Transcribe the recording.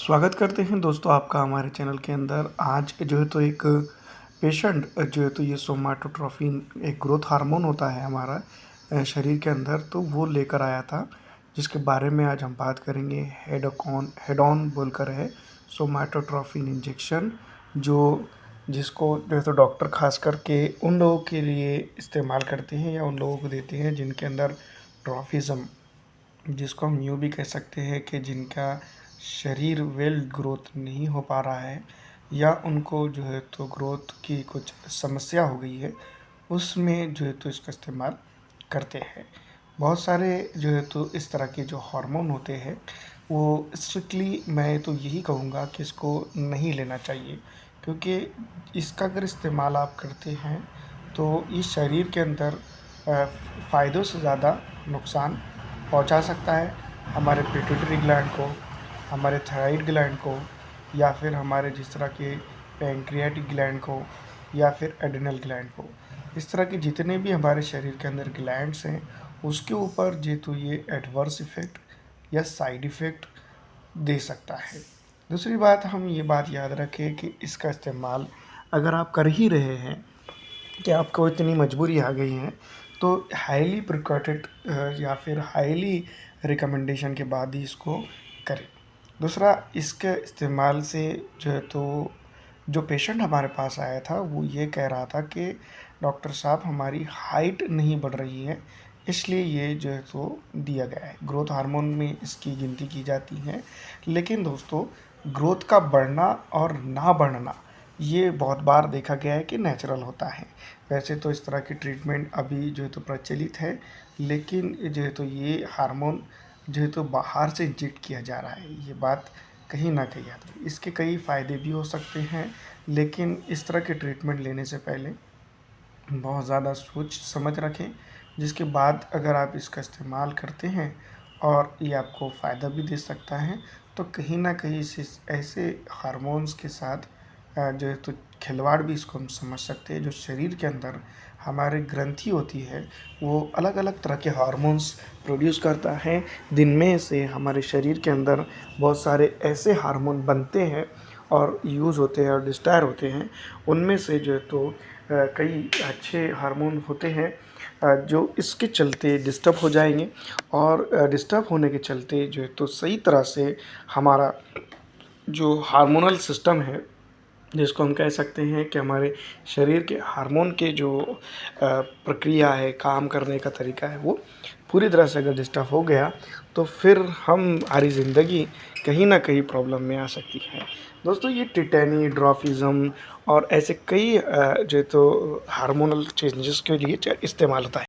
स्वागत करते हैं दोस्तों आपका हमारे चैनल के अंदर। आज जो है तो एक पेशेंट जो है तो ये सोमाटोट्रोपिन एक ग्रोथ हार्मोन होता है हमारा शरीर के अंदर, तो वो लेकर आया था, जिसके बारे में आज हम बात करेंगे। हेड ऑन बोलकर है सोमाटोट्रोपिन इंजेक्शन, जो जिसको जो है तो डॉक्टर खास करके उन लोगों के लिए इस्तेमाल करते हैं या उन लोगों को देते हैं जिनके अंदर ट्रॉफिज़म, जिसको हम यूँ भी कह सकते हैं कि जिनका शरीर वेल ग्रोथ नहीं हो पा रहा है या उनको जो है तो ग्रोथ की कुछ समस्या हो गई है, उसमें जो है तो इसका इस्तेमाल करते हैं। बहुत सारे जो है तो इस तरह के जो हार्मोन होते हैं वो स्ट्रिक्टली मैं तो यही कहूँगा कि इसको नहीं लेना चाहिए, क्योंकि इसका अगर इस्तेमाल आप करते हैं तो इस शरीर के अंदर फ़ायदों से ज़्यादा नुकसान पहुंचा सकता है। हमारे पिट्यूटरी ग्लैंड को, हमारे थायराइड ग्लैंड को, या फिर हमारे जिस तरह के पैंक्रियाटिक ग्लैंड को, या फिर एड्रिनल ग्लैंड को। इस तरह के जितने भी हमारे शरीर के अंदर ग्लैंड्स हैं उसके ऊपर जेतु ये एडवर्स इफ़ेक्ट या साइड इफ़ेक्ट दे सकता है। दूसरी बात, हम ये बात याद रखें कि इसका इस्तेमाल अगर आप कर ही रहे हैं कि आपको इतनी मजबूरी आ गई है, तो हाईली प्रिकॉटेड या फिर हाईली रिकमेंडेशन के बाद ही इसको करें। दूसरा, इसके इस्तेमाल से जो है तो जो पेशेंट हमारे पास आया था वो ये कह रहा था कि डॉक्टर साहब हमारी हाइट नहीं बढ़ रही है, इसलिए ये जो है तो दिया गया है। ग्रोथ हार्मोन में इसकी गिनती की जाती है, लेकिन दोस्तों ग्रोथ का बढ़ना और ना बढ़ना ये बहुत बार देखा गया है कि नेचुरल होता है। वैसे तो इस तरह की ट्रीटमेंट अभी जो है तो प्रचलित है, लेकिन जो है तो ये हार्मोन जो है तो बाहर से इंजेक्ट किया जा रहा है, ये बात कहीं ना कहीं आती है। इसके कई फ़ायदे भी हो सकते हैं, लेकिन इस तरह के ट्रीटमेंट लेने से पहले बहुत ज़्यादा सोच समझ रखें, जिसके बाद अगर आप इसका इस्तेमाल करते हैं और ये आपको फ़ायदा भी दे सकता है, तो कहीं ना कहीं इस ऐसे हार्मोन्स के साथ जो है तो खिलवाड़ भी इसको हम समझ सकते हैं। जो शरीर के अंदर हमारे ग्रंथि होती है वो अलग अलग तरह के हार्मोन्स प्रोड्यूस करता है। दिन में से हमारे शरीर के अंदर बहुत सारे ऐसे हार्मोन बनते हैं और यूज़ होते हैं और डिस्टायर होते हैं। उनमें से जो है तो कई अच्छे हार्मोन होते हैं जो इसके चलते डिस्टर्ब हो जाएंगे, और डिस्टर्ब होने के चलते जो है तो सही तरह से हमारा जो हार्मोनल सिस्टम है, जिसको हम कह सकते हैं कि हमारे शरीर के हार्मोन के जो प्रक्रिया है, काम करने का तरीका है, वो पूरी तरह से अगर डिस्टर्ब हो गया तो फिर हमारी ज़िंदगी कहीं ना कहीं प्रॉब्लम में आ सकती है। दोस्तों, ये टिटेनी, ड्रॉफिज़म और ऐसे कई जो तो हार्मोनल चेंजेस के लिए इस्तेमाल होता है।